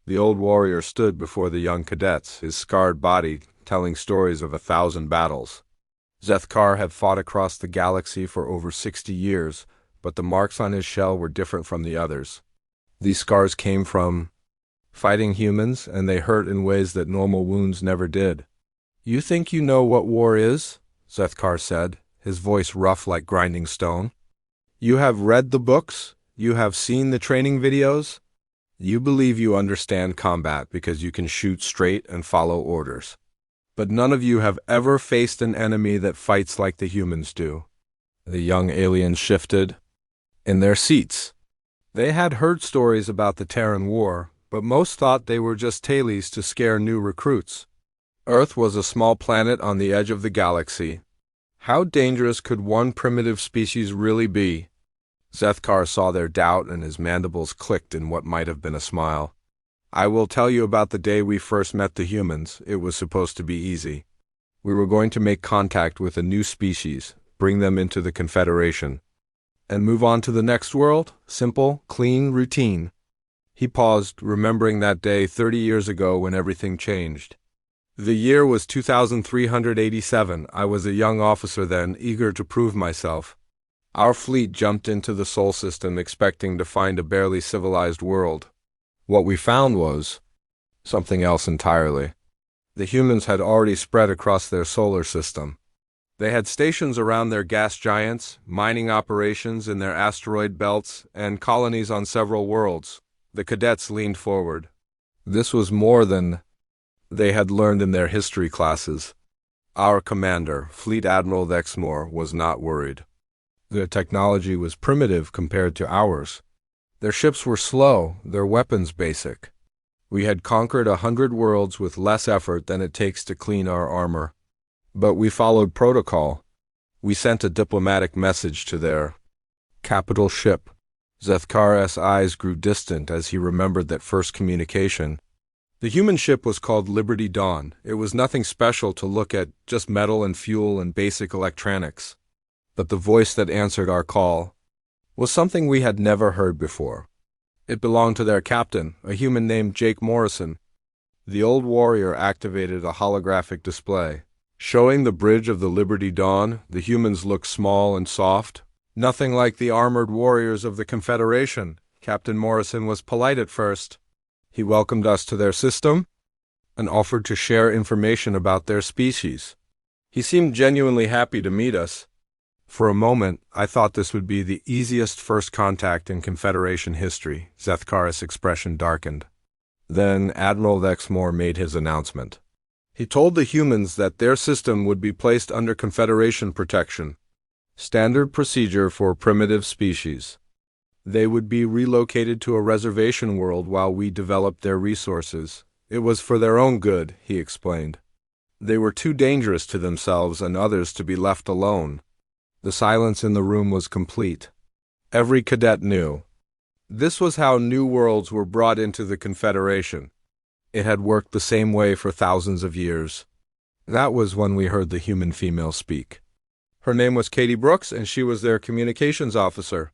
The old warrior stood before the young cadets, his scarred body telling stories of 1,000 battles. Zethkar had fought across the galaxy for over 60 years, but the marks on his shell were different from the others. These scars came from fighting humans, and they hurt in ways that normal wounds never did. "You think you know what war is?" Zethkar said, his voice rough like grinding stone. "You have read the books? You have seen the training videos? You believe you understand combat because you can shoot straight and follow orders. But none of you have ever faced an enemy that fights like the humans do." The young aliens shifted in their seats. They had heard stories about the Terran War, but most thought they were just tales to scare new recruits. Earth was a small planet on the edge of the galaxy. How dangerous could one primitive species really be? Zethkar saw their doubt and his mandibles clicked in what might have been a smile. "I will tell you about the day we first met the humans. It was supposed to be easy. We were going to make contact with a new species, bring them into the Confederation, and move on to the next world. Simple, clean, routine." He paused, remembering that day 30 years ago when everything changed. The year was 2387. I was a young officer then, eager to prove myself. Our fleet jumped into the Sol system expecting to find a barely civilized world. What we found was something else entirely. The humans had already spread across their solar system. They had stations around their gas giants, mining operations in their asteroid belts, and colonies on several worlds. The cadets leaned forward. This was more than they had learned in their history classes. Our commander, Fleet Admiral Dexmore, was not worried. Their technology was primitive compared to ours. Their ships were slow, their weapons basic. We had conquered 100 worlds with less effort than it takes to clean our armor. But we followed protocol. We sent a diplomatic message to their capital ship. Zethkar's eyes grew distant as he remembered that first communication. The human ship was called Liberty Dawn. It was nothing special to look at, just metal and fuel and basic electronics. But the voice that answered our call was something we had never heard before. It belonged to their captain, a human named Jake Morrison. The old warrior activated a holographic display. Showing the bridge of the Liberty Dawn, the humans looked small and soft. Nothing like the armored warriors of the Confederation. Captain Morrison was polite at first. He welcomed us to their system and offered to share information about their species. He seemed genuinely happy to meet us. For a moment, I thought this would be the easiest first contact in Confederation history. Zethkar's expression darkened. Then Admiral Dexmore made his announcement. He told the humans that their system would be placed under Confederation protection. Standard procedure for primitive species. They would be relocated to a reservation world while we developed their resources. It was for their own good, he explained. They were too dangerous to themselves and others to be left alone. The silence in the room was complete. Every cadet knew. This was how new worlds were brought into the Confederation. It had worked the same way for thousands of years. That was when we heard the human female speak. Her name was Katie Brooks, and she was their communications officer.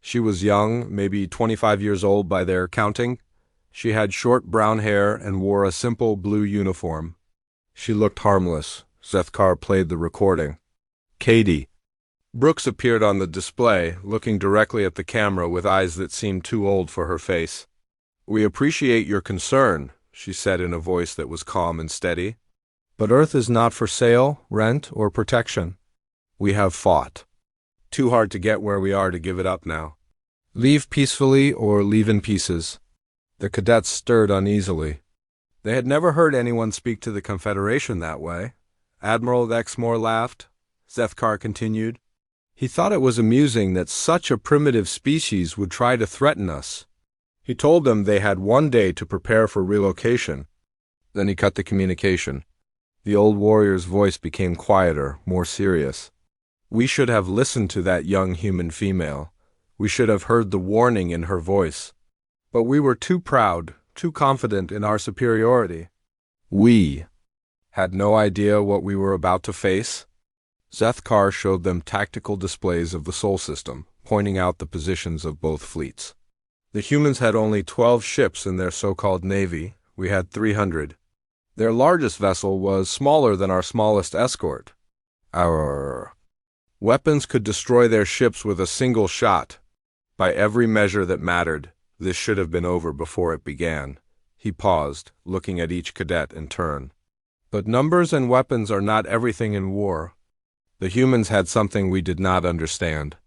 She was young, maybe 25 years old by their counting. She had short brown hair and wore a simple blue uniform. She looked harmless. Zethkar played the recording. Katie. Brooks appeared on the display, looking directly at the camera with eyes that seemed too old for her face. "We appreciate your concern," she said in a voice that was calm and steady. "But Earth is not for sale, rent, or protection. We have fought. Too hard to get where we are to give it up now. Leave peacefully or leave in pieces." The cadets stirred uneasily. They had never heard anyone speak to the Confederation that way. Admiral Dexmore laughed. Zethkar continued. He thought it was amusing that such a primitive species would try to threaten us. He told them they had one day to prepare for relocation. Then he cut the communication. The old warrior's voice became quieter, more serious. We should have listened to that young human female. We should have heard the warning in her voice. But we were too proud, too confident in our superiority. We had no idea what we were about to face. Zethkar showed them tactical displays of the Sol system, pointing out the positions of both fleets. The humans had only 12 ships in their so-called navy. We had 300. Their largest vessel was smaller than our smallest escort. Our weapons could destroy their ships with a single shot. By every measure that mattered, this should have been over before it began. He paused, looking at each cadet in turn. But numbers and weapons are not everything in war. The humans had something we did not understand.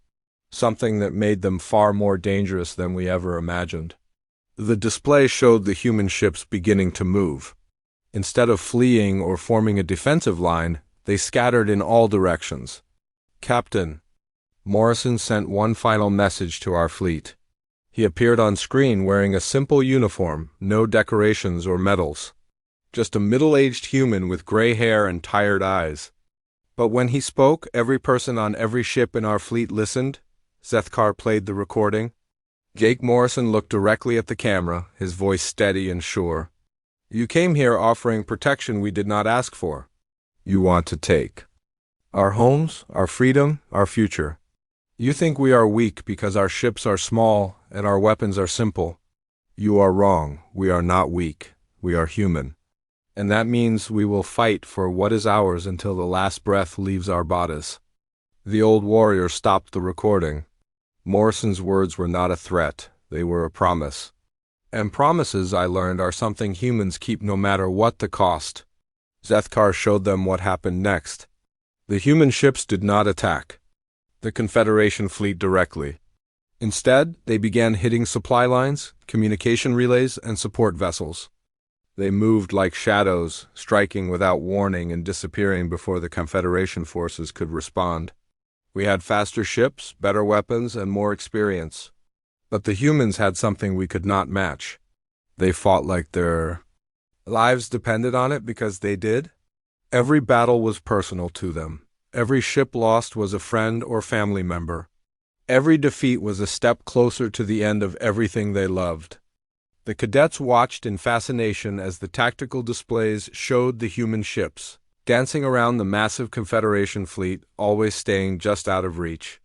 Something that made them far more dangerous than we ever imagined. The display showed the human ships beginning to move. Instead of fleeing or forming a defensive line, they scattered in all directions. Captain Morrison sent one final message to our fleet. He appeared on screen wearing a simple uniform, no decorations or medals. Just a middle-aged human with gray hair and tired eyes. But when he spoke, every person on every ship in our fleet listened. Zethkar played the recording. Jake Morrison looked directly at the camera, his voice steady and sure. You came here offering protection we did not ask for. You want to take our homes, our freedom, our future. You think we are weak because our ships are small and our weapons are simple. You are wrong. We are not weak. We are human. And that means we will fight for what is ours until the last breath leaves our bodies. The old warrior stopped the recording. Morrison's words were not a threat. They were a promise. And promises, I learned, are something humans keep no matter what the cost. Zethkar showed them what happened next. The human ships did not attack the Confederation fleet directly. Instead, they began hitting supply lines, communication relays, and support vessels. They moved like shadows, striking without warning and disappearing before the Confederation forces could respond. We had faster ships, better weapons, and more experience. But the humans had something we could not match. They fought like their lives depended on it because they did. Every battle was personal to them. Every ship lost was a friend or family member. Every defeat was a step closer to the end of everything they loved. The cadets watched in fascination as the tactical displays showed the human ships, dancing around the massive Confederation fleet, always staying just out of reach.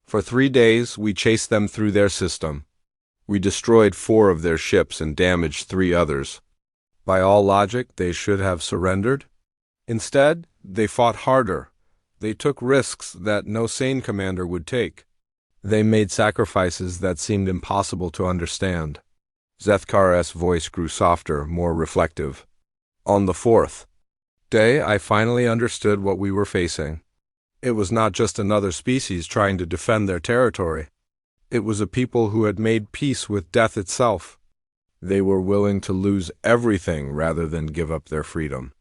For 3 days, we chased them through their system. We destroyed 4 of their ships and damaged 3 others. By all logic, they should have surrendered. Instead, they fought harder. They took risks that no sane commander would take. They made sacrifices that seemed impossible to understand. Zethkar's voice grew softer, more reflective. On the 4th day, I finally understood what we were facing. It was not just another species trying to defend their territory. It was a people who had made peace with death itself. They were willing to lose everything rather than give up their freedom.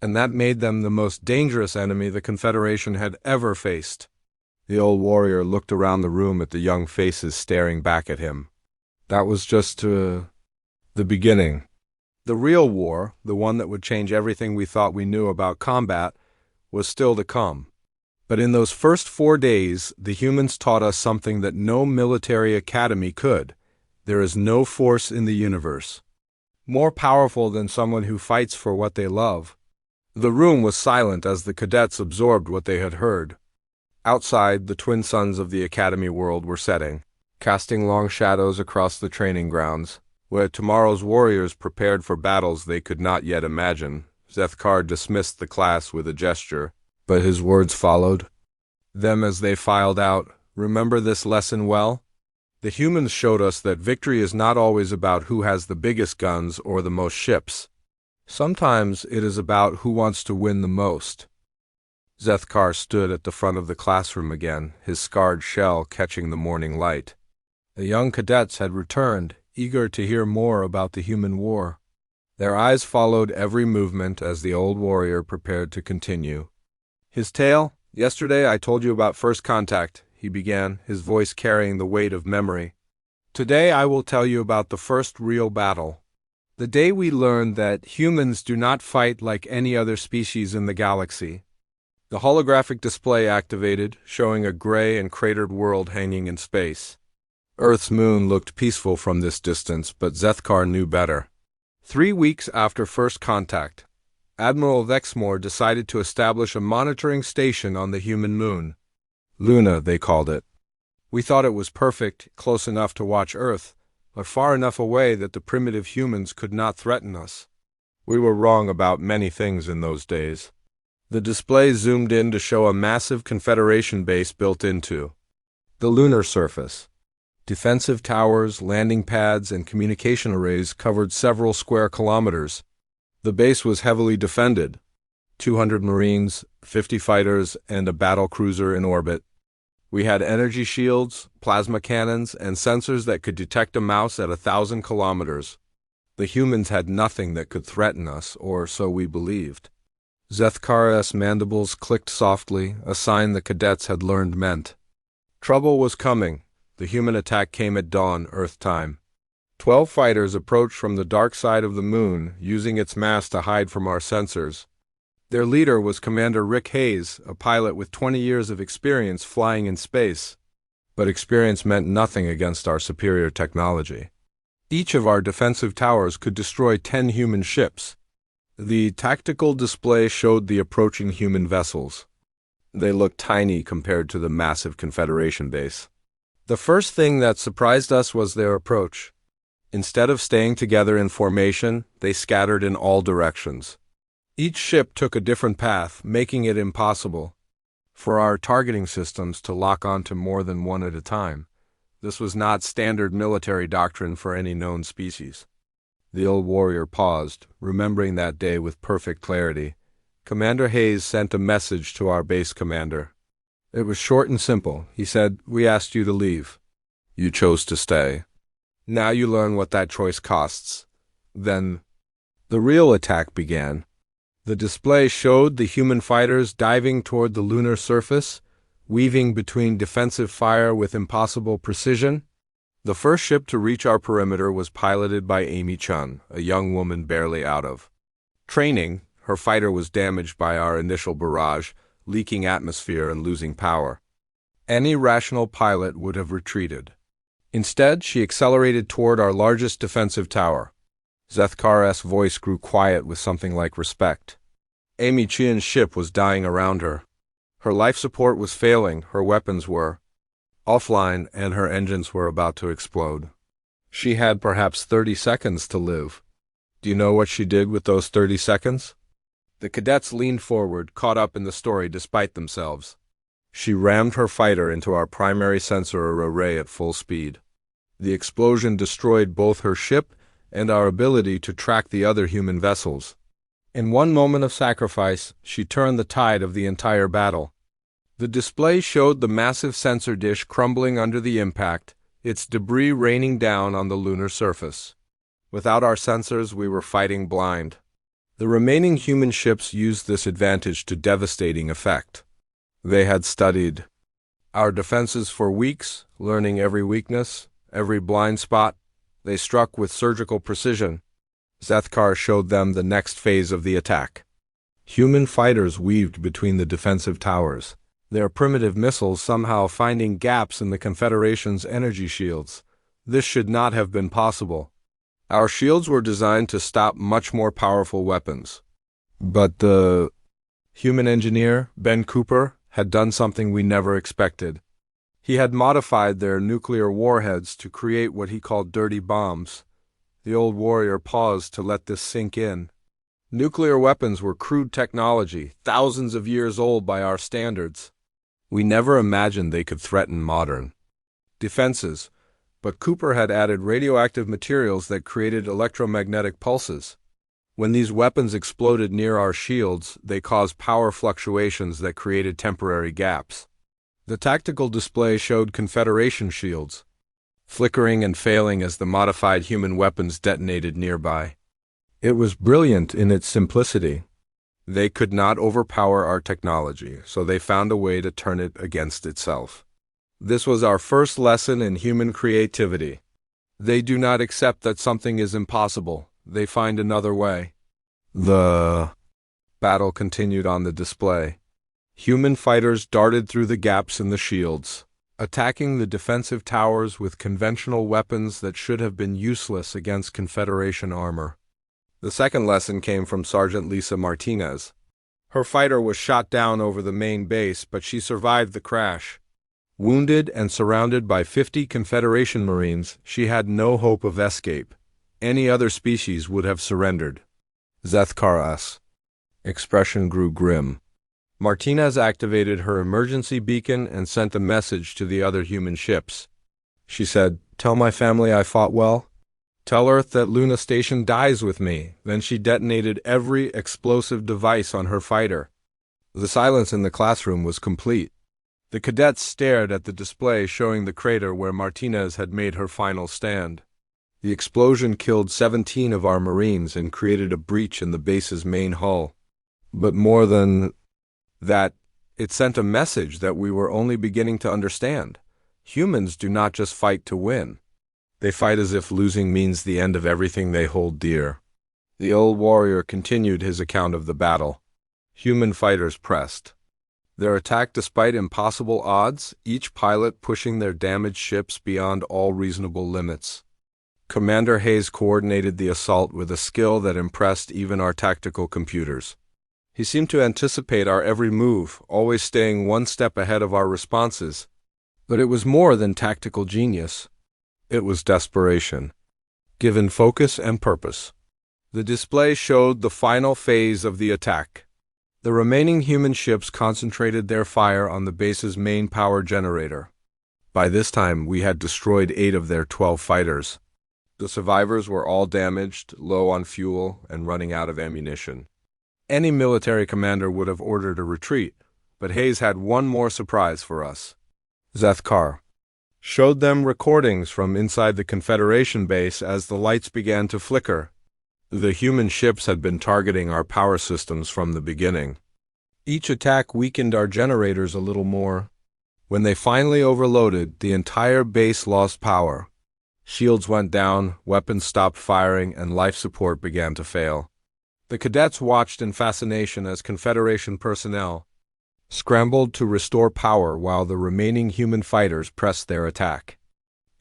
And that made them the most dangerous enemy the Confederation had ever faced. The old warrior looked around the room at the young faces staring back at him. That was just the beginning. The real war, the one that would change everything we thought we knew about combat, was still to come. But in those first 4 days, the humans taught us something that no military academy could. There is no force in the universe more powerful than someone who fights for what they love. The room was silent as the cadets absorbed what they had heard. Outside, the twin suns of the academy world were setting, casting long shadows across the training grounds, where tomorrow's warriors prepared for battles they could not yet imagine. Zethkar dismissed the class with a gesture, but his words followed them as they filed out. Remember this lesson well? The humans showed us that victory is not always about who has the biggest guns or the most ships. Sometimes it is about who wants to win the most. Zethkar stood at the front of the classroom again, his scarred shell catching the morning light. The young cadets had returned, eager to hear more about the human war. Their eyes followed every movement as the old warrior prepared to continue. His tale? Yesterday I told you about first contact, he began, his voice carrying the weight of memory. Today I will tell you about the first real battle. The day we learned that humans do not fight like any other species in the galaxy. The holographic display activated, showing a gray and cratered world hanging in space. Earth's moon looked peaceful from this distance, but Zethkar knew better. 3 weeks after first contact, Admiral Vexmore decided to establish a monitoring station on the human moon. Luna, they called it. We thought it was perfect, close enough to watch Earth, but far enough away that the primitive humans could not threaten us. We were wrong about many things in those days. The display zoomed in to show a massive Confederation base built into the lunar surface. Defensive towers, landing pads, and communication arrays covered several square kilometers. The base was heavily defended. 200 Marines, 50 fighters, and a battle cruiser in orbit. We had energy shields, plasma cannons, and sensors that could detect a mouse at 1,000 kilometers. The humans had nothing that could threaten us, or so we believed. Zethkar's mandibles clicked softly, a sign the cadets had learned meant. Trouble was coming. The human attack came at dawn, Earth time. 12 fighters approached from the dark side of the moon, using its mass to hide from our sensors. Their leader was Commander Rick Hayes, a pilot with 20 years of experience flying in space. But experience meant nothing against our superior technology. Each of our defensive towers could destroy 10 human ships. The tactical display showed the approaching human vessels. They looked tiny compared to the massive Confederation base. The first thing that surprised us was their approach. Instead of staying together in formation, they scattered in all directions. Each ship took a different path, making it impossible for our targeting systems to lock onto more than one at a time. This was not standard military doctrine for any known species. The old warrior paused, remembering that day with perfect clarity. Commander Hayes sent a message to our base commander. It was short and simple. He said, "We asked you to leave. You chose to stay. Now you learn what that choice costs." Then the real attack began. The display showed the human fighters diving toward the lunar surface, weaving between defensive fire with impossible precision. The first ship to reach our perimeter was piloted by Amy Chun, a young woman barely out of training. Her fighter was damaged by our initial barrage, leaking atmosphere and losing power. Any rational pilot would have retreated. Instead, she accelerated toward our largest defensive tower. Zethkar's voice grew quiet with something like respect. Amy Chian's ship was dying around her. Her life support was failing, her weapons were offline, and her engines were about to explode. She had perhaps 30 seconds to live. Do you know what she did with those 30 seconds? The cadets leaned forward, caught up in the story despite themselves. She rammed her fighter into our primary sensor array at full speed. The explosion destroyed both her ship and our ability to track the other human vessels. In one moment of sacrifice, she turned the tide of the entire battle. The display showed the massive sensor dish crumbling under the impact, its debris raining down on the lunar surface. Without our sensors, we were fighting blind. The remaining human ships used this advantage to devastating effect. They had studied our defenses for weeks, learning every weakness, every blind spot. They struck with surgical precision. Zethkar showed them the next phase of the attack. Human fighters weaved between the defensive towers, their primitive missiles somehow finding gaps in the Confederation's energy shields. This should not have been possible. Our shields were designed to stop much more powerful weapons. But the human engineer, Ben Cooper, had done something we never expected. He had modified their nuclear warheads to create what he called dirty bombs. The old warrior paused to let this sink in. Nuclear weapons were crude technology, thousands of years old by our standards. We never imagined they could threaten modern defenses, but Cooper had added radioactive materials that created electromagnetic pulses. When these weapons exploded near our shields, they caused power fluctuations that created temporary gaps. The tactical display showed Confederation shields, flickering and failing as the modified human weapons detonated nearby. It was brilliant in its simplicity. They could not overpower our technology, so they found a way to turn it against itself. This was our first lesson in human creativity. They do not accept that something is impossible. They find another way. The battle continued on the display. Human fighters darted through the gaps in the shields, attacking the defensive towers with conventional weapons that should have been useless against Confederation armor. The second lesson came from Sergeant Lisa Martinez. Her fighter was shot down over the main base, but she survived the crash. Wounded and surrounded by 50 Confederation Marines, she had no hope of escape. Any other species would have surrendered. Zethkar's expression grew grim. Martinez activated her emergency beacon and sent a message to the other human ships. She said, "Tell my family I fought well. Tell Earth that Luna Station dies with me." Then she detonated every explosive device on her fighter. The silence in the classroom was complete. The cadets stared at the display showing the crater where Martinez had made her final stand. The explosion killed 17 of our Marines and created a breach in the base's main hull. But more than that, it sent a message that we were only beginning to understand. Humans do not just fight to win. They fight as if losing means the end of everything they hold dear. The old warrior continued his account of the battle. Human fighters pressed their attack despite impossible odds, each pilot pushing their damaged ships beyond all reasonable limits. Commander Hayes coordinated the assault with a skill that impressed even our tactical computers. He seemed to anticipate our every move, always staying one step ahead of our responses. But it was more than tactical genius. It was desperation, given focus and purpose. The display showed the final phase of the attack. The remaining human ships concentrated their fire on the base's main power generator. By this time, we had destroyed 8 of their 12 fighters. The survivors were all damaged, low on fuel, and running out of ammunition. Any military commander would have ordered a retreat, but Hayes had one more surprise for us. Zethkar showed them recordings from inside the Confederation base as the lights began to flicker. The human ships had been targeting our power systems from the beginning. Each attack weakened our generators a little more. When they finally overloaded, the entire base lost power. Shields went down, weapons stopped firing, and life support began to fail. The cadets watched in fascination as Confederation personnel scrambled to restore power while the remaining human fighters pressed their attack.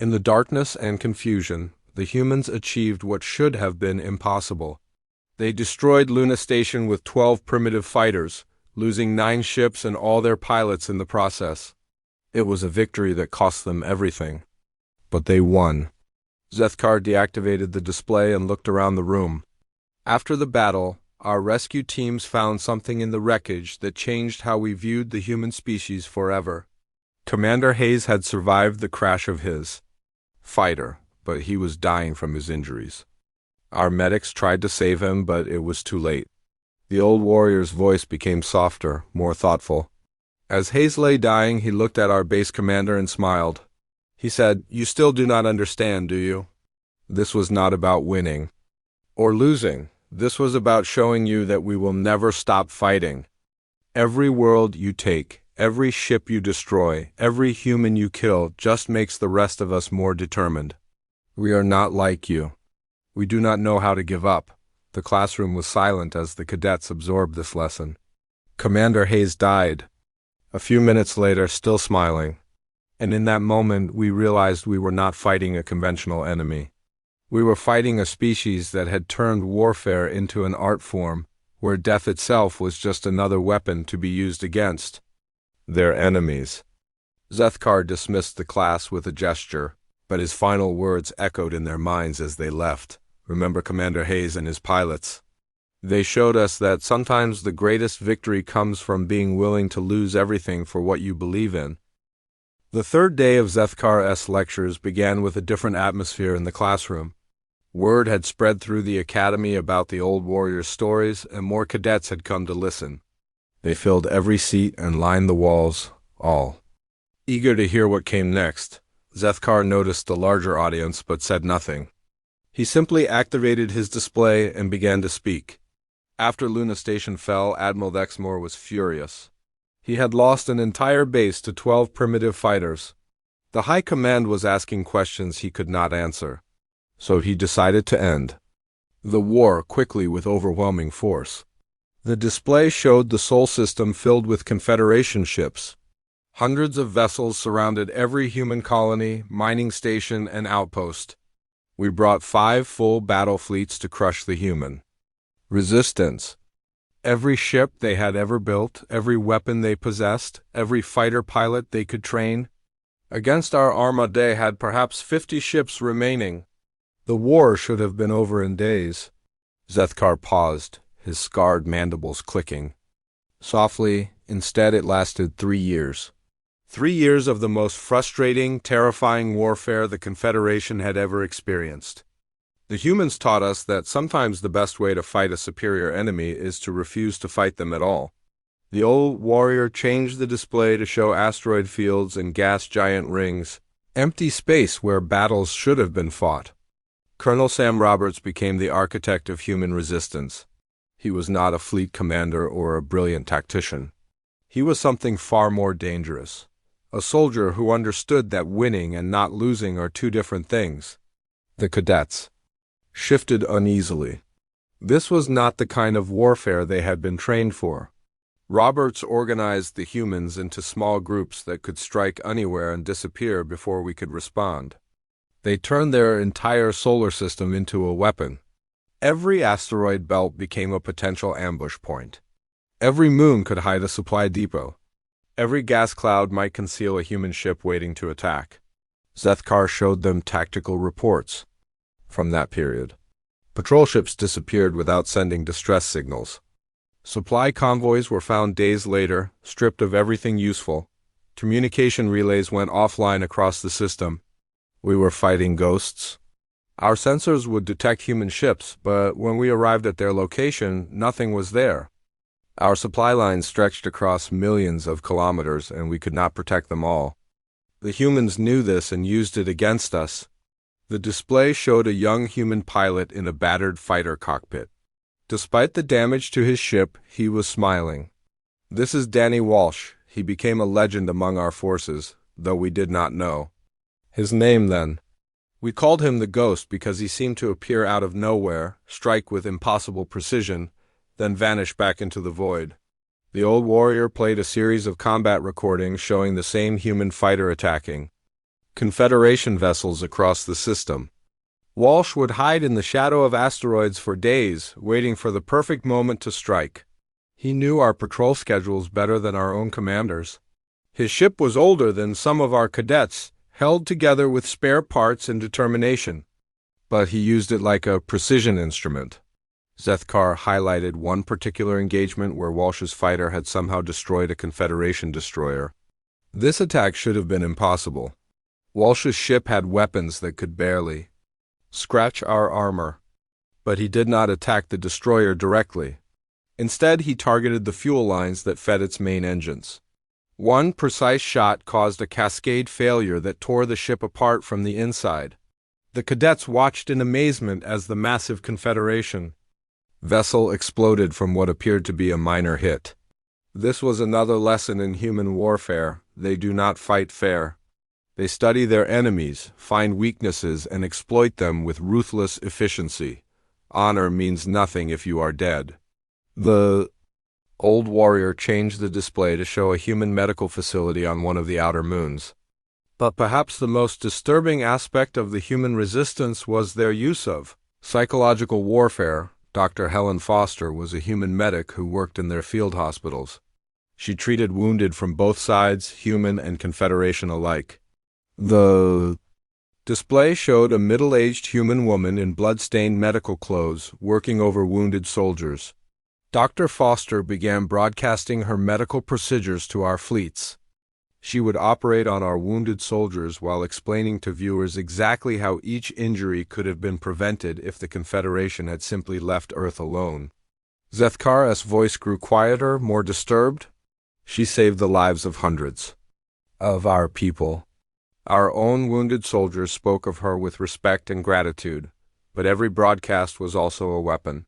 In the darkness and confusion, the humans achieved what should have been impossible. They destroyed Luna Station with 12 primitive fighters, losing 9 ships and all their pilots in the process. It was a victory that cost them everything. But they won. Zethkar deactivated the display and looked around the room. After the battle, our rescue teams found something in the wreckage that changed how we viewed the human species forever. Commander Hayes had survived the crash of his fighter, but he was dying from his injuries. Our medics tried to save him, but it was too late. The old warrior's voice became softer, more thoughtful. As Hayes lay dying, he looked at our base commander and smiled. He said, "You still do not understand, do you? This was not about winning or losing. This was about showing you that we will never stop fighting. Every world you take, every ship you destroy, every human you kill just makes the rest of us more determined. We are not like you. We do not know how to give up." The classroom was silent as the cadets absorbed this lesson. Commander Hayes died. A few minutes later, still smiling. And in that moment, we realized we were not fighting a conventional enemy. We were fighting a species that had turned warfare into an art form, where death itself was just another weapon to be used against their enemies. Zethkar dismissed the class with a gesture, but his final words echoed in their minds as they left. Remember Commander Hayes and his pilots. They showed us that sometimes the greatest victory comes from being willing to lose everything for what you believe in. The third day of Zethkar's lectures began with a different atmosphere in the classroom. Word had spread through the academy about the old warrior's stories, and more cadets had come to listen. They filled every seat and lined the walls, all eager to hear what came next. Zethkar noticed the larger audience but said nothing. He simply activated his display and began to speak. After Luna Station fell, Admiral Exmoor was furious. He had lost an entire base to 12 primitive fighters. The High Command was asking questions he could not answer. So he decided to end the war quickly with overwhelming force. The display showed the Sol system filled with Confederation ships. Hundreds of vessels surrounded every human colony, mining station, and outpost. We brought 5 full battle fleets to crush the human resistance. Every ship they had ever built, every weapon they possessed, every fighter pilot they could train, Against our armada had perhaps 50 ships remaining. The war should have been over in days. Zethkar paused, his scarred mandibles clicking. Softly, instead it lasted 3 years. 3 years of the most frustrating, terrifying warfare the Confederation had ever experienced. The humans taught us that sometimes the best way to fight a superior enemy is to refuse to fight them at all. The old warrior changed the display to show asteroid fields and gas giant rings, empty space where battles should have been fought. Colonel Sam Roberts became the architect of human resistance. He was not a fleet commander or a brilliant tactician. He was something far more dangerous. A soldier who understood that winning and not losing are two different things. The cadets shifted uneasily. This was not the kind of warfare they had been trained for. Roberts organized the humans into small groups that could strike anywhere and disappear before we could respond. They turned their entire solar system into a weapon. Every asteroid belt became a potential ambush point. Every moon could hide a supply depot. Every gas cloud might conceal a human ship waiting to attack. Zethkar showed them tactical reports from that period. Patrol ships disappeared without sending distress signals. Supply convoys were found days later, stripped of everything useful. Communication relays went offline across the system. We were fighting ghosts. Our sensors would detect human ships, but when we arrived at their location, nothing was there. Our supply lines stretched across millions of kilometers, and we could not protect them all. The humans knew this and used it against us. The display showed a young human pilot in a battered fighter cockpit. Despite the damage to his ship, he was smiling. This is Danny Walsh. He became a legend among our forces, though we did not know his name then. We called him the Ghost because he seemed to appear out of nowhere, strike with impossible precision, then vanish back into the void. The old warrior played a series of combat recordings showing the same human fighter attacking Confederation vessels across the system. Walsh would hide in the shadow of asteroids for days, waiting for the perfect moment to strike. He knew our patrol schedules better than our own commanders. His ship was older than some of our cadets, held together with spare parts and determination. But he used it like a precision instrument. Zethkar highlighted one particular engagement where Walsh's fighter had somehow destroyed a Confederation destroyer. This attack should have been impossible. Walsh's ship had weapons that could barely scratch our armor. But he did not attack the destroyer directly. Instead, he targeted the fuel lines that fed its main engines. One precise shot caused a cascade failure that tore the ship apart from the inside. The cadets watched in amazement as the massive Confederation vessel exploded from what appeared to be a minor hit. This was another lesson in human warfare. They do not fight fair. They study their enemies, find weaknesses, and exploit them with ruthless efficiency. Honor means nothing if you are dead. The old warrior changed the display to show a human medical facility on one of the outer moons. But perhaps the most disturbing aspect of the human resistance was their use of psychological warfare. Dr. Helen Foster was a human medic who worked in their field hospitals. She treated wounded from both sides, human and Confederation alike. The display showed a middle-aged human woman in blood-stained medical clothes working over wounded soldiers. Dr. Foster began broadcasting her medical procedures to our fleets. She would operate on our wounded soldiers while explaining to viewers exactly how each injury could have been prevented if the Confederation had simply left Earth alone. Zethkar's voice grew quieter, more disturbed. She saved the lives of hundreds of our people. Our own wounded soldiers spoke of her with respect and gratitude, but every broadcast was also a weapon.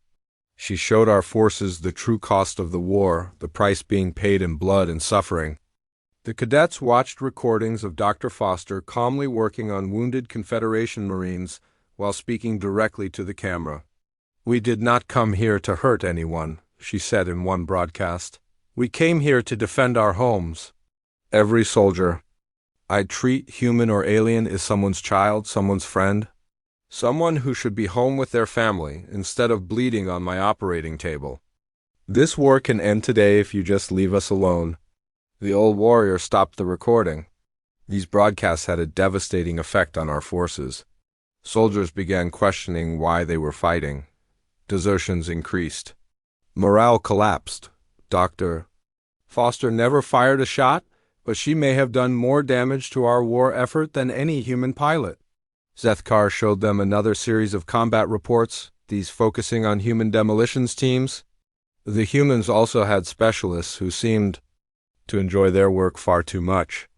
She showed our forces the true cost of the war, the price being paid in blood and suffering. The cadets watched recordings of Dr. Foster calmly working on wounded Confederation Marines while speaking directly to the camera. "We did not come here to hurt anyone," she said in one broadcast. "We came here to defend our homes." Every soldier I treat, human or alien, is someone's child, someone's friend, someone who should be home with their family instead of bleeding on my operating table. This war can end today if you just leave us alone. The old warrior stopped the recording. These broadcasts had a devastating effect on our forces. Soldiers began questioning why they were fighting. Desertions increased. Morale collapsed. Dr. Foster never fired a shot, but she may have done more damage to our war effort than any human pilot. Zethkar showed them another series of combat reports, these focusing on human demolitions teams. The humans also had specialists who seemed to enjoy their work far too much.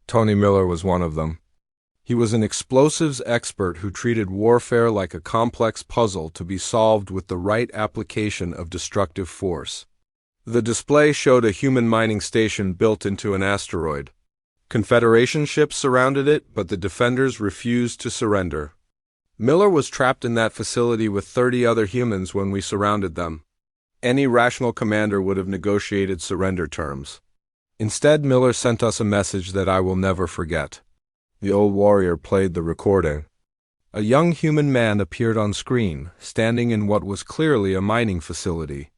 Tony Miller was one of them. He was an explosives expert who treated warfare like a complex puzzle to be solved with the right application of destructive force. The display showed a human mining station built into an asteroid. Confederation ships surrounded it, but the defenders refused to surrender. Miller was trapped in that facility with 30 other humans when we surrounded them. Any rational commander would have negotiated surrender terms. Instead, Miller sent us a message that I will never forget. The old warrior played the recording. A young human man appeared on screen, standing in what was clearly a mining facility.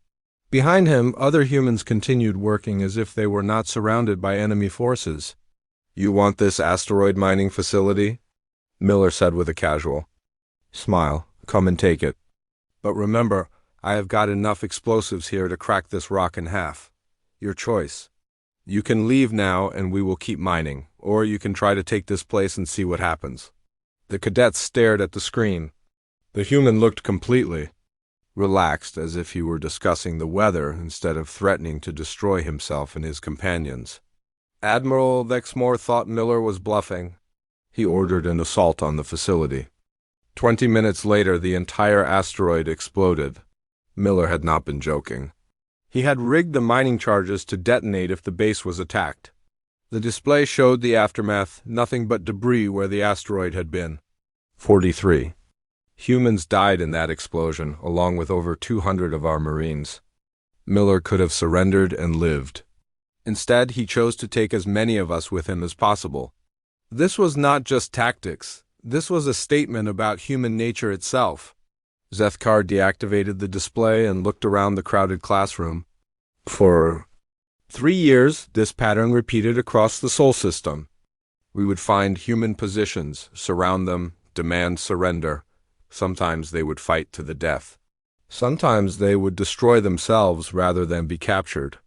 Behind him, other humans continued working as if they were not surrounded by enemy forces. "You want this asteroid mining facility?" Miller said with a casual smile. "Come and take it. But remember, I have got enough explosives here to crack this rock in half. Your choice. You can leave now and we will keep mining, or you can try to take this place and see what happens." The cadets stared at the screen. The human looked completely relaxed, as if he were discussing the weather instead of threatening to destroy himself and his companions. Admiral Lexmore thought Miller was bluffing. He ordered an assault on the facility. 20 minutes later, the entire asteroid exploded. Miller had not been joking. He had rigged the mining charges to detonate if the base was attacked. The display showed the aftermath, nothing but debris where the asteroid had been. 43 humans died in that explosion, along with over 200 of our Marines. Miller could have surrendered and lived. Instead, he chose to take as many of us with him as possible. This was not just tactics. This was a statement about human nature itself. Zethkar deactivated the display and looked around the crowded classroom. For 3 years, this pattern repeated across the Sol system. We would find human positions, surround them, demand surrender. Sometimes they would fight to the death. Sometimes they would destroy themselves rather than be captured.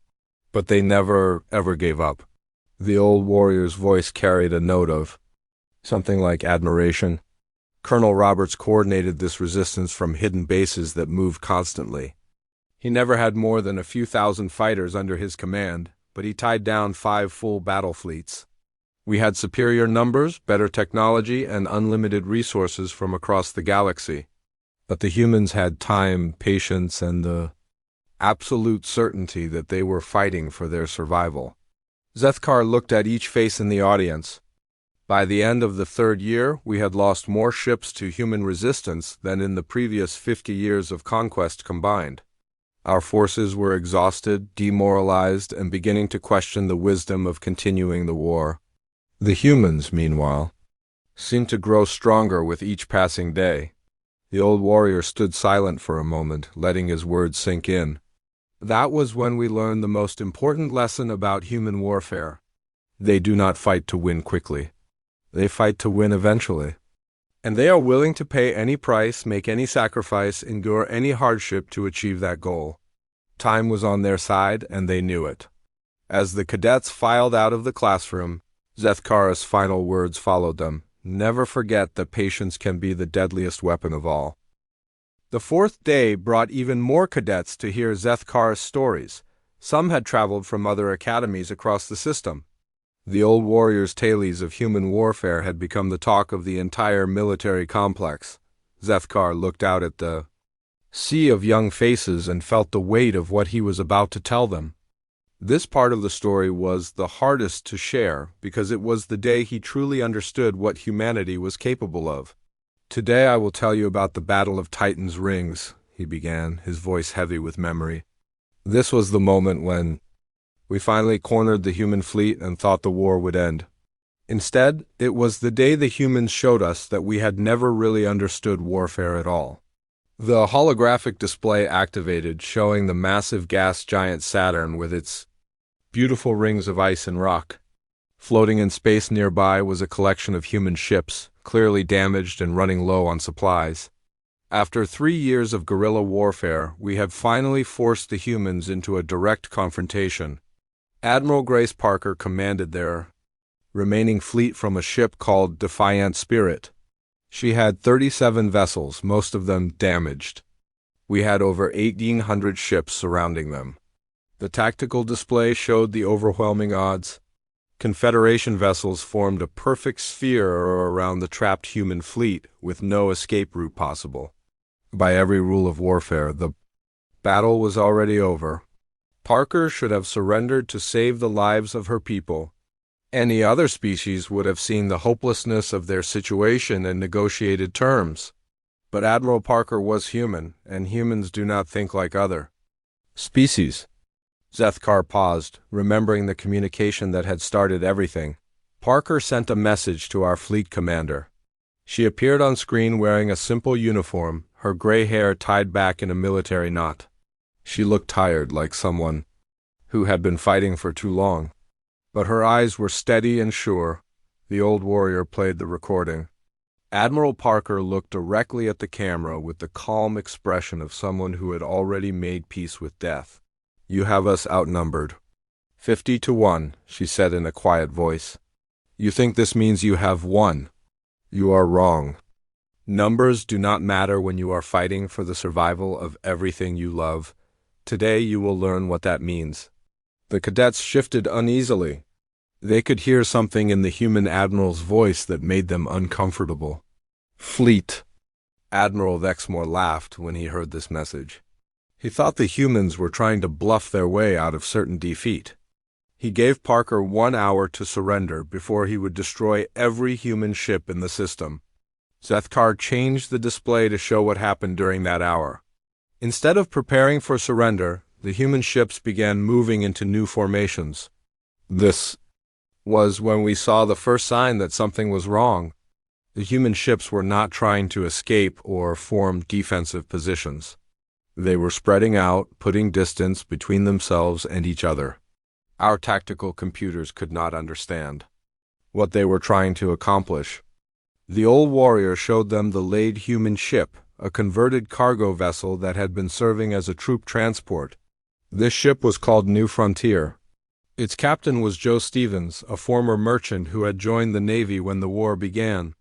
But they never, ever gave up. The old warrior's voice carried a note of something like admiration. Colonel Roberts coordinated this resistance from hidden bases that moved constantly. He never had more than a few thousand fighters under his command, but he tied down 5 full battle fleets. We had superior numbers, better technology, and unlimited resources from across the galaxy. But the humans had time, patience, and the absolute certainty that they were fighting for their survival. Zethkar looked at each face in the audience. By the end of the 3rd year, we had lost more ships to human resistance than in the previous 50 years of conquest combined. Our forces were exhausted, demoralized, and beginning to question the wisdom of continuing the war. The humans, meanwhile, seemed to grow stronger with each passing day. The old warrior stood silent for a moment, letting his words sink in. That was when we learned the most important lesson about human warfare. They do not fight to win quickly. They fight to win eventually. And they are willing to pay any price, make any sacrifice, endure any hardship to achieve that goal. Time was on their side, and they knew it. As the cadets filed out of the classroom, Zethkar's final words followed them. Never forget that patience can be the deadliest weapon of all. The 4th day brought even more cadets to hear Zethkar's stories. Some had traveled from other academies across the system. The old warrior's tales of human warfare had become the talk of the entire military complex. Zethkar looked out at the sea of young faces and felt the weight of what he was about to tell them. This part of the story was the hardest to share because it was the day he truly understood what humanity was capable of. "Today I will tell you about the Battle of Titan's Rings," he began, his voice heavy with memory. "This was the moment when we finally cornered the human fleet and thought the war would end. Instead, it was the day the humans showed us that we had never really understood warfare at all." The holographic display activated, showing the massive gas giant Saturn with its beautiful rings of ice and rock. Floating in space nearby was a collection of human ships, clearly damaged and running low on supplies. After 3 years of guerrilla warfare, we have finally forced the humans into a direct confrontation. Admiral Grace Parker commanded their remaining fleet from a ship called Defiance Spirit. She had 37 vessels, most of them damaged. We had over 1,800 ships surrounding them. The tactical display showed the overwhelming odds. Confederation vessels formed a perfect sphere around the trapped human fleet, with no escape route possible. By every rule of warfare, the battle was already over. Parker should have surrendered to save the lives of her people. Any other species would have seen the hopelessness of their situation and negotiated terms. But Admiral Parker was human, and humans do not think like other species. Zethkar paused, remembering the communication that had started everything. Parker sent a message to our fleet commander. She appeared on screen wearing a simple uniform, her gray hair tied back in a military knot. She looked tired, like someone who had been fighting for too long. But her eyes were steady and sure. The old warrior played the recording. Admiral Parker looked directly at the camera with the calm expression of someone who had already made peace with death. "You have us outnumbered. 50-1, she said in a quiet voice. "You think this means you have won? You are wrong. Numbers do not matter when you are fighting for the survival of everything you love. Today you will learn what that means." The cadets shifted uneasily. They could hear something in the human admiral's voice that made them uncomfortable. "Fleet." Admiral Vexmore laughed when he heard this message. He thought the humans were trying to bluff their way out of certain defeat. He gave Parker 1 hour to surrender before he would destroy every human ship in the system. Zethkar changed the display to show what happened during that hour. Instead of preparing for surrender, the human ships began moving into new formations. This was when we saw the first sign that something was wrong. The human ships were not trying to escape or form defensive positions. They were spreading out, putting distance between themselves and each other. Our tactical computers could not understand what they were trying to accomplish. The old warrior showed them the laid human ship, a converted cargo vessel that had been serving as a troop transport. This ship was called New Frontier. Its captain was Joe Stevens, a former merchant who had joined the Navy when the war began.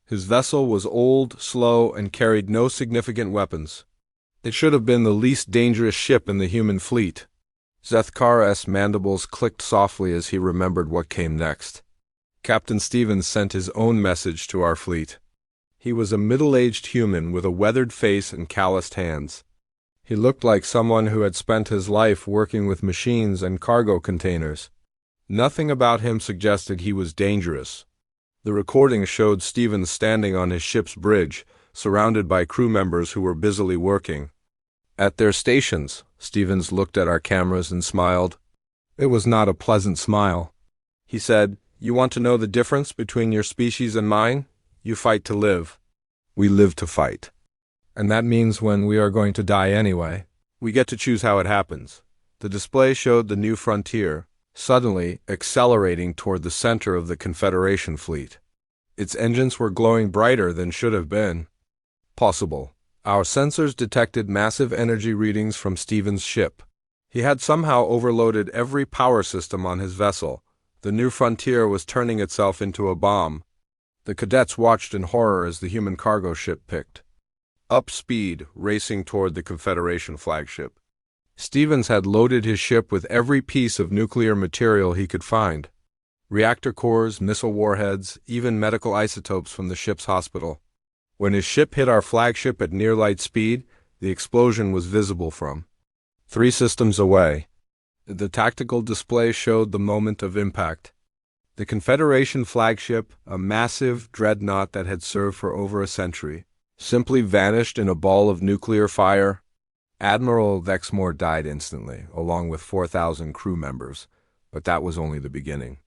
His vessel was old, slow, and carried no significant weapons. It should have been the least dangerous ship in the human fleet. Zethkar's mandibles clicked softly as he remembered what came next. Captain Stevens sent his own message to our fleet. He was a middle-aged human with a weathered face and calloused hands. He looked like someone who had spent his life working with machines and cargo containers. Nothing about him suggested he was dangerous. The recording showed Stevens standing on his ship's bridge, surrounded by crew members who were busily working. At their stations, Stevens looked at our cameras and smiled. It was not a pleasant smile. He said, "You want to know the difference between your species and mine? You fight to live. We live to fight. And that means when we are going to die anyway, we get to choose how it happens." The display showed the New Frontier, suddenly accelerating toward the center of the Confederation fleet. Its engines were glowing brighter than should have been possible. Our sensors detected massive energy readings from Stevens' ship. He had somehow overloaded every power system on his vessel. The New Frontier was turning itself into a bomb. The cadets watched in horror as the human cargo ship picked up speed, racing toward the Confederation flagship. Stevens had loaded his ship with every piece of nuclear material he could find. Reactor cores, missile warheads, even medical isotopes from the ship's hospital. When his ship hit our flagship at near light speed, the explosion was visible from 3 systems away. The tactical display showed the moment of impact. The Confederation flagship, a massive dreadnought that had served for over a century, simply vanished in a ball of nuclear fire. Admiral Vexmore died instantly, along with 4,000 crew members, but that was only the beginning.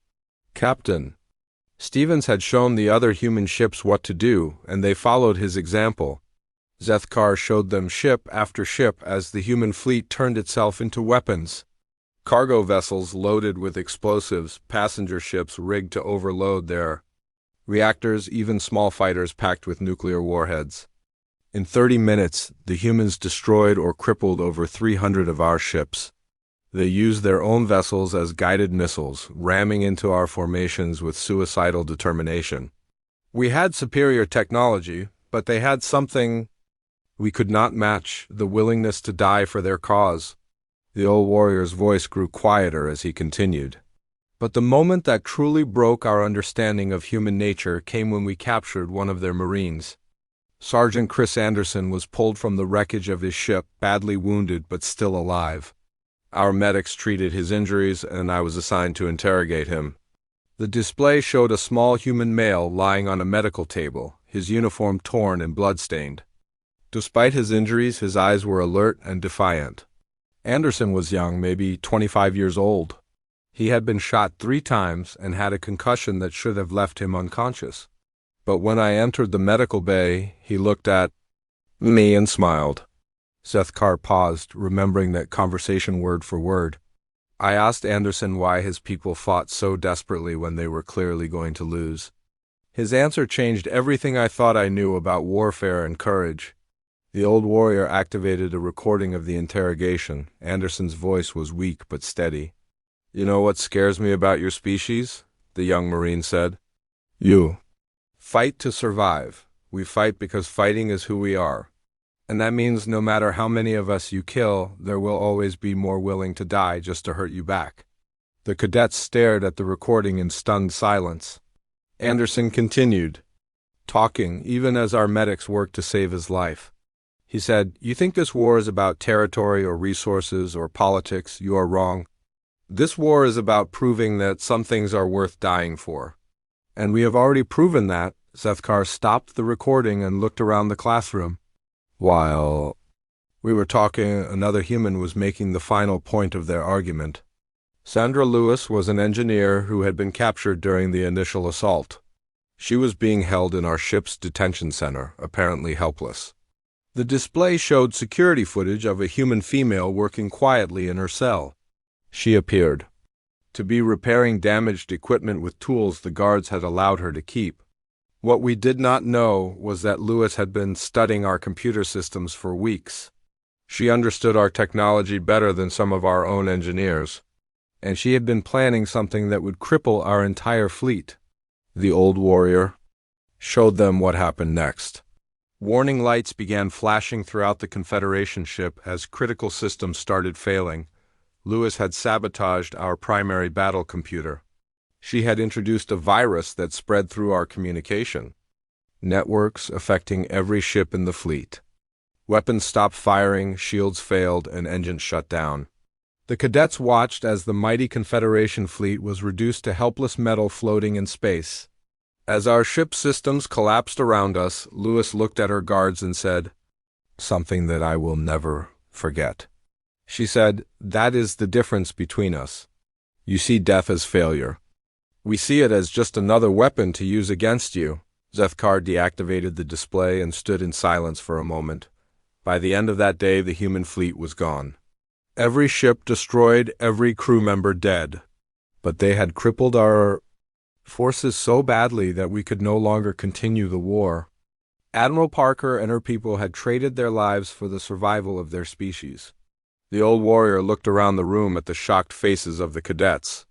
"Captain." Stevens had shown the other human ships what to do, and they followed his example. Zethkar showed them ship after ship as the human fleet turned itself into weapons. Cargo vessels loaded with explosives, passenger ships rigged to overload their reactors, even small fighters packed with nuclear warheads. In 30 minutes, the humans destroyed or crippled over 300 of our ships. They used their own vessels as guided missiles, ramming into our formations with suicidal determination. We had superior technology, but they had something we could not match: the willingness to die for their cause. The old warrior's voice grew quieter as he continued. But the moment that truly broke our understanding of human nature came when we captured one of their Marines. Sergeant Chris Anderson was pulled from the wreckage of his ship, badly wounded but still alive. Our medics treated his injuries, and I was assigned to interrogate him. The display showed a small human male lying on a medical table, his uniform torn and blood-stained. Despite his injuries, his eyes were alert and defiant. Anderson was young, maybe 25 years old. He had been shot 3 times and had a concussion that should have left him unconscious. But when I entered the medical bay, he looked at me and smiled. Zethkar paused, remembering that conversation word for word. I asked Anderson why his people fought so desperately when they were clearly going to lose. His answer changed everything I thought I knew about warfare and courage. The old warrior activated a recording of the interrogation. Anderson's voice was weak but steady. "You know what scares me about your species?" the young Marine said. "You fight to survive. We fight because fighting is who we are. And that means no matter how many of us you kill, there will always be more willing to die just to hurt you back." The cadets stared at the recording in stunned silence. Anderson continued, talking even as our medics worked to save his life. He said, "You think this war is about territory or resources or politics? You are wrong. This war is about proving that some things are worth dying for. And we have already proven that." Zethkar stopped the recording and looked around the classroom. While we were talking, another human was making the final point of their argument. Sandra Lewis was an engineer who had been captured during the initial assault. She was being held in our ship's detention center, apparently helpless. The display showed security footage of a human female working quietly in her cell. She appeared to be repairing damaged equipment with tools the guards had allowed her to keep. What we did not know was that Lewis had been studying our computer systems for weeks. She understood our technology better than some of our own engineers, and she had been planning something that would cripple our entire fleet. The old warrior showed them what happened next. Warning lights began flashing throughout the Confederation ship as critical systems started failing. Lewis had sabotaged our primary battle computer. She had introduced a virus that spread through our communication networks, affecting every ship in the fleet. Weapons stopped firing, shields failed, and engines shut down. The cadets watched as the mighty Confederation fleet was reduced to helpless metal floating in space. As our ship systems collapsed around us, Lewis looked at her guards and said, something that I will never forget. She said, "That is the difference between us. You see death as failure. We see it as just another weapon to use against you." Zethkar deactivated the display and stood in silence for a moment. By the end of that day, the human fleet was gone. Every ship destroyed, every crew member dead. But they had crippled our forces so badly that we could no longer continue the war. Admiral Parker and her people had traded their lives for the survival of their species. The old warrior looked around the room at the shocked faces of the cadets.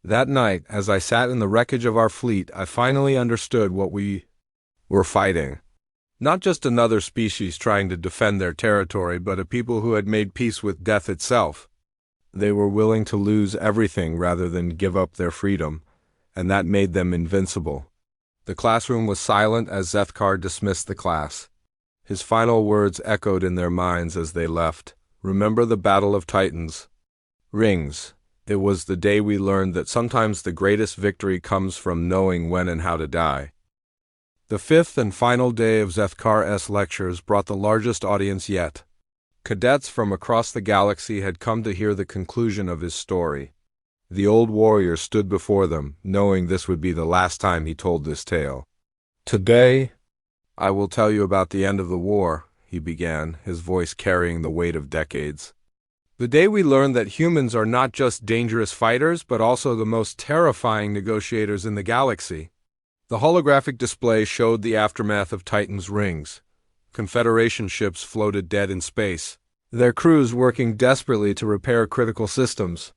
That night, as I sat in the wreckage of our fleet, I finally understood what we were fighting. Not just another species trying to defend their territory, but a people who had made peace with death itself. They were willing to lose everything rather than give up their freedom, and that made them invincible. The classroom was silent as Zethkar dismissed the class. His final words echoed in their minds as they left. "Remember the Battle of Titans. Rings. It was the day we learned that sometimes the greatest victory comes from knowing when and how to die." The fifth and final day of Zethkar's lectures brought the largest audience yet. Cadets from across the galaxy had come to hear the conclusion of his story. The old warrior stood before them, knowing this would be the last time he told this tale. "Today, I will tell you about the end of the war," he began, his voice carrying the weight of decades. The day we learned that humans are not just dangerous fighters, but also the most terrifying negotiators in the galaxy. The holographic display showed the aftermath of Titan's rings. Confederation ships floated dead in space, their crews working desperately to repair critical systems.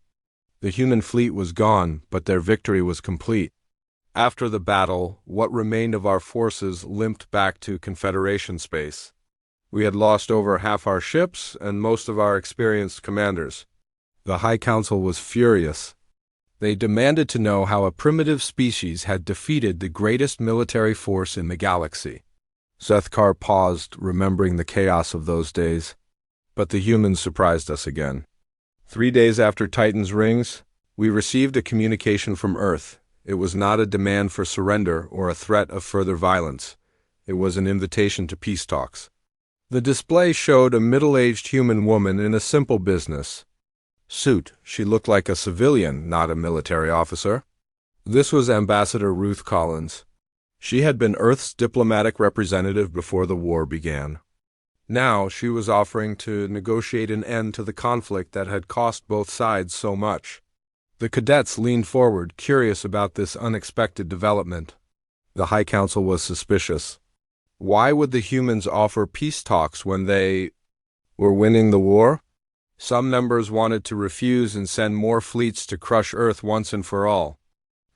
The human fleet was gone, but their victory was complete. After the battle, what remained of our forces limped back to Confederation space. We had lost over half our ships and most of our experienced commanders. The High Council was furious. They demanded to know how a primitive species had defeated the greatest military force in the galaxy. Zethkar paused, remembering the chaos of those days. But the humans surprised us again. 3 days after Titan's rings, we received a communication from Earth. It was not a demand for surrender or a threat of further violence. It was an invitation to peace talks. The display showed a middle-aged human woman in a simple business suit. She looked like a civilian, not a military officer. This was Ambassador Ruth Collins. She had been Earth's diplomatic representative before the war began. Now she was offering to negotiate an end to the conflict that had cost both sides so much. The cadets leaned forward, curious about this unexpected development. The High Council was suspicious. Why would the humans offer peace talks when they were winning the war? Some members wanted to refuse and send more fleets to crush Earth once and for all.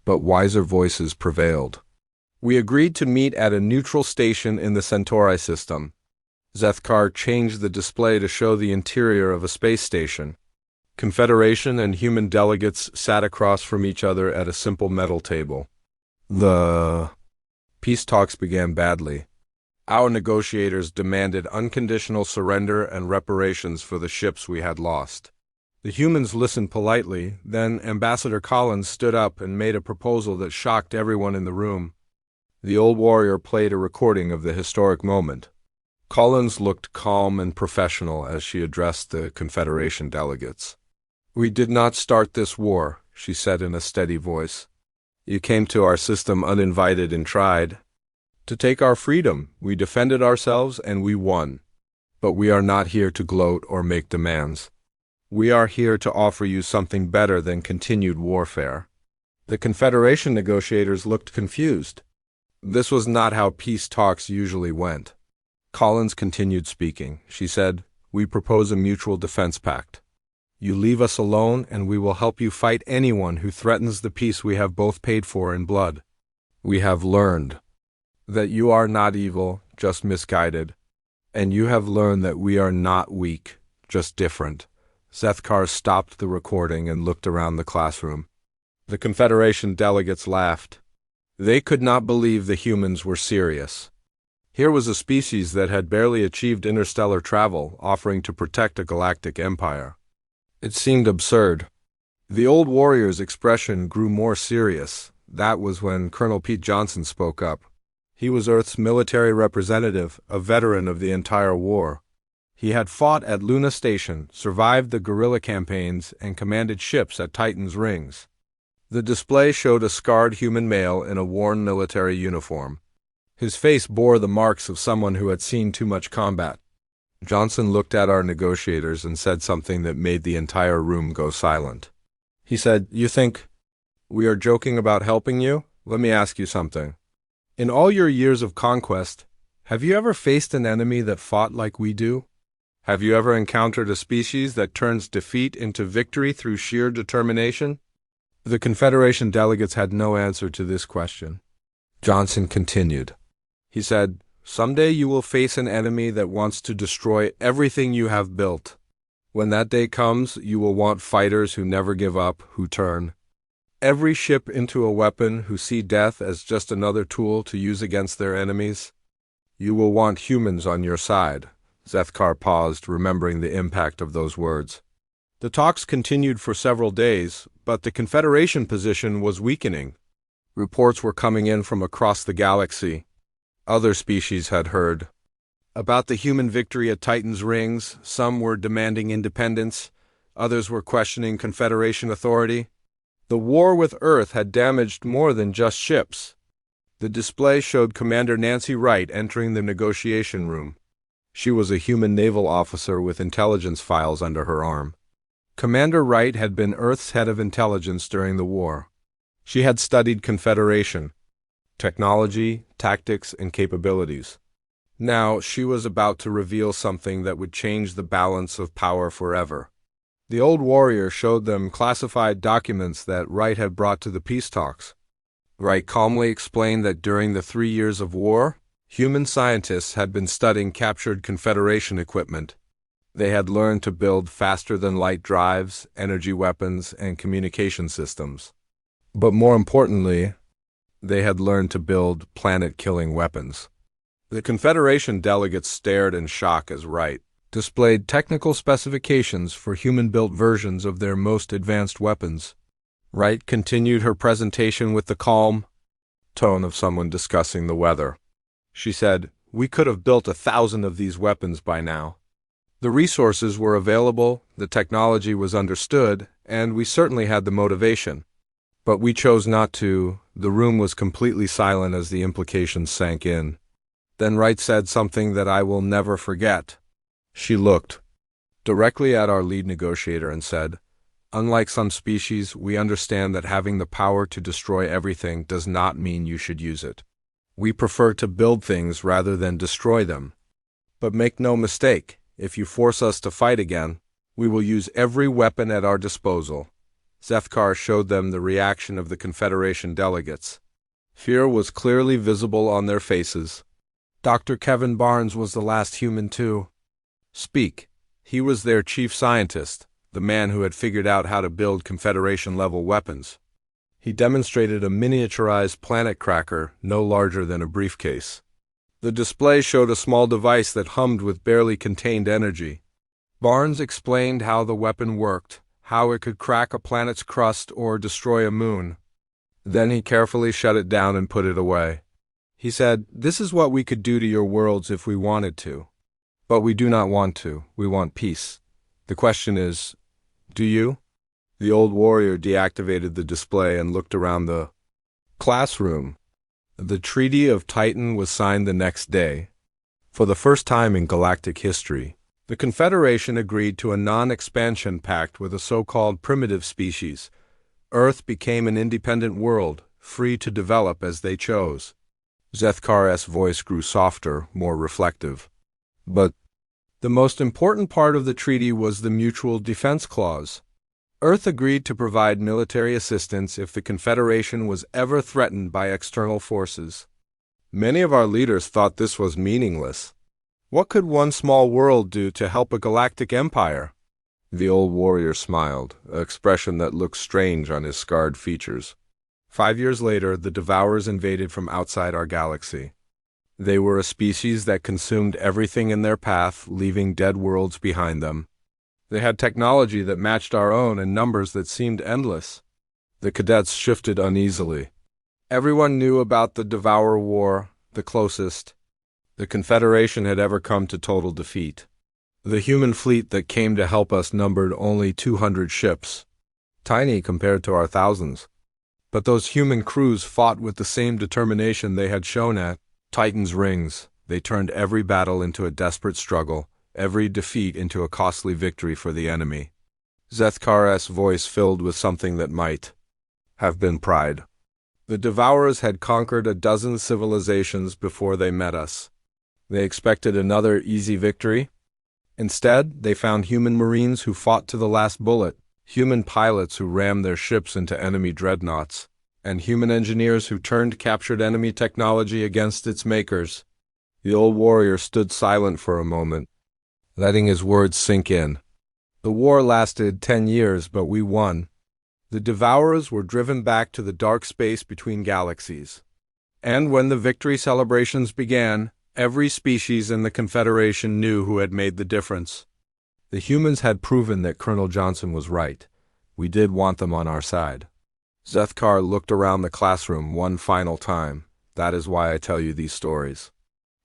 But wiser voices prevailed. We agreed to meet at a neutral station in the Centauri system. Zethkar changed the display to show the interior of a space station. Confederation and human delegates sat across from each other at a simple metal table. The peace talks began badly. Our negotiators demanded unconditional surrender and reparations for the ships we had lost. The humans listened politely, then Ambassador Collins stood up and made a proposal that shocked everyone in the room. The old warrior played a recording of the historic moment. Collins looked calm and professional as she addressed the Confederation delegates. "We did not start this war," she said in a steady voice. "You came to our system uninvited and tried to take our freedom. We defended ourselves and we won. But we are not here to gloat or make demands. We are here to offer you something better than continued warfare." The Confederation negotiators looked confused. This was not how peace talks usually went. Collins continued speaking. She said, "We propose a mutual defense pact. You leave us alone and we will help you fight anyone who threatens the peace we have both paid for in blood. We have learned that you are not evil, just misguided. And you have learned that we are not weak, just different." Zethkar stopped the recording and looked around the classroom. The Confederation delegates laughed. They could not believe the humans were serious. Here was a species that had barely achieved interstellar travel, offering to protect a galactic empire. It seemed absurd. The old warrior's expression grew more serious. That was when Colonel Pete Johnson spoke up. He was Earth's military representative, a veteran of the entire war. He had fought at Luna Station, survived the guerrilla campaigns, and commanded ships at Titan's rings. The display showed a scarred human male in a worn military uniform. His face bore the marks of someone who had seen too much combat. Johnson looked at our negotiators and said something that made the entire room go silent. He said, "You think we are joking about helping you? Let me ask you something. In all your years of conquest, have you ever faced an enemy that fought like we do? Have you ever encountered a species that turns defeat into victory through sheer determination?" The Confederation delegates had no answer to this question. Johnson continued. He said, "Someday you will face an enemy that wants to destroy everything you have built. When that day comes, you will want fighters who never give up, who turn every ship into a weapon, who see death as just another tool to use against their enemies. You will want humans on your side." Zethkar paused, remembering the impact of those words. The talks continued for several days, but the Confederation position was weakening. Reports were coming in from across the galaxy. Other species had heard about the human victory at Titan's rings. Some were demanding independence. Others were questioning Confederation authority. The war with Earth had damaged more than just ships. The display showed Commander Nancy Wright entering the negotiation room. She was a human naval officer with intelligence files under her arm. Commander Wright had been Earth's head of intelligence during the war. She had studied Confederation, technology, tactics, and capabilities. Now, she was about to reveal something that would change the balance of power forever. The old warrior showed them classified documents that Wright had brought to the peace talks. Wright calmly explained that during the 3 years of war, human scientists had been studying captured Confederation equipment. They had learned to build faster-than-light drives, energy weapons, and communication systems. But more importantly, they had learned to build planet-killing weapons. The Confederation delegates stared in shock as Wright displayed technical specifications for human-built versions of their most advanced weapons. Wright continued her presentation with the calm tone of someone discussing the weather. She said, "We could have built 1,000 of these weapons by now. The resources were available, the technology was understood, and we certainly had the motivation. But we chose not to." The room was completely silent as the implications sank in. Then Wright said something that I will never forget. She looked directly at our lead negotiator and said, "Unlike some species, we understand that having the power to destroy everything does not mean you should use it. We prefer to build things rather than destroy them. But make no mistake, if you force us to fight again, we will use every weapon at our disposal." Zethkar showed them the reaction of the Confederation delegates. Fear was clearly visible on their faces. Dr. Kevin Barnes was the last human to speak. He was their chief scientist, the man who had figured out how to build Confederation-level weapons. He demonstrated a miniaturized planet cracker no larger than a briefcase. The display showed a small device that hummed with barely contained energy. Barnes explained how the weapon worked, how it could crack a planet's crust or destroy a moon. Then he carefully shut it down and put it away. He said, "This is what we could do to your worlds if we wanted to. But we do not want to. We want peace. The question is, do you?" The old warrior deactivated the display and looked around the classroom. The Treaty of Titan was signed the next day. For the first time in galactic history, the Confederation agreed to a non-expansion pact with a so-called primitive species. Earth became an independent world, free to develop as they chose. Zethkar's voice grew softer, more reflective. But the most important part of the treaty was the Mutual Defense Clause. Earth agreed to provide military assistance if the Confederation was ever threatened by external forces. Many of our leaders thought this was meaningless. What could one small world do to help a galactic empire? The old warrior smiled, an expression that looked strange on his scarred features. 5 years later, the Devourers invaded from outside our galaxy. They were a species that consumed everything in their path, leaving dead worlds behind them. They had technology that matched our own in numbers that seemed endless. The cadets shifted uneasily. Everyone knew about the Devourer War, the closest the Confederation had ever come to total defeat. The human fleet that came to help us numbered only 200 ships, tiny compared to our thousands. But those human crews fought with the same determination they had shown at Titan's Rings. They turned every battle into a desperate struggle, every defeat into a costly victory for the enemy. Zethkar's voice filled with something that might have been pride. The Devourers had conquered a dozen civilizations before they met us. They expected another easy victory. Instead, they found human marines who fought to the last bullet, human pilots who rammed their ships into enemy dreadnoughts, and human engineers who turned captured enemy technology against its makers. The old warrior stood silent for a moment, letting his words sink in. The war lasted 10 years, but we won. The Devourers were driven back to the dark space between galaxies. And when the victory celebrations began, every species in the Confederation knew who had made the difference. The humans had proven that Colonel Johnson was right. We did want them on our side. Zethkar looked around the classroom one final time. That is why I tell you these stories.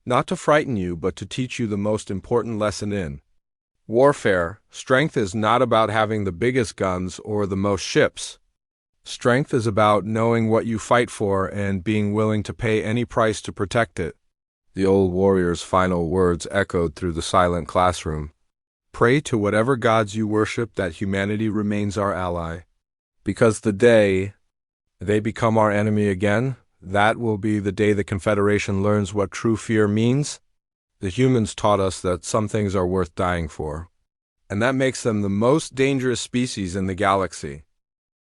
Not to frighten you, but to teach you the most important lesson in warfare. Strength is not about having the biggest guns or the most ships. Strength is about knowing what you fight for and being willing to pay any price to protect it. The old warrior's final words echoed through the silent classroom. Pray to whatever gods you worship that humanity remains our ally. Because the day they become our enemy again, that will be the day the Confederation learns what true fear means. The humans taught us that some things are worth dying for, and that makes them the most dangerous species in the galaxy.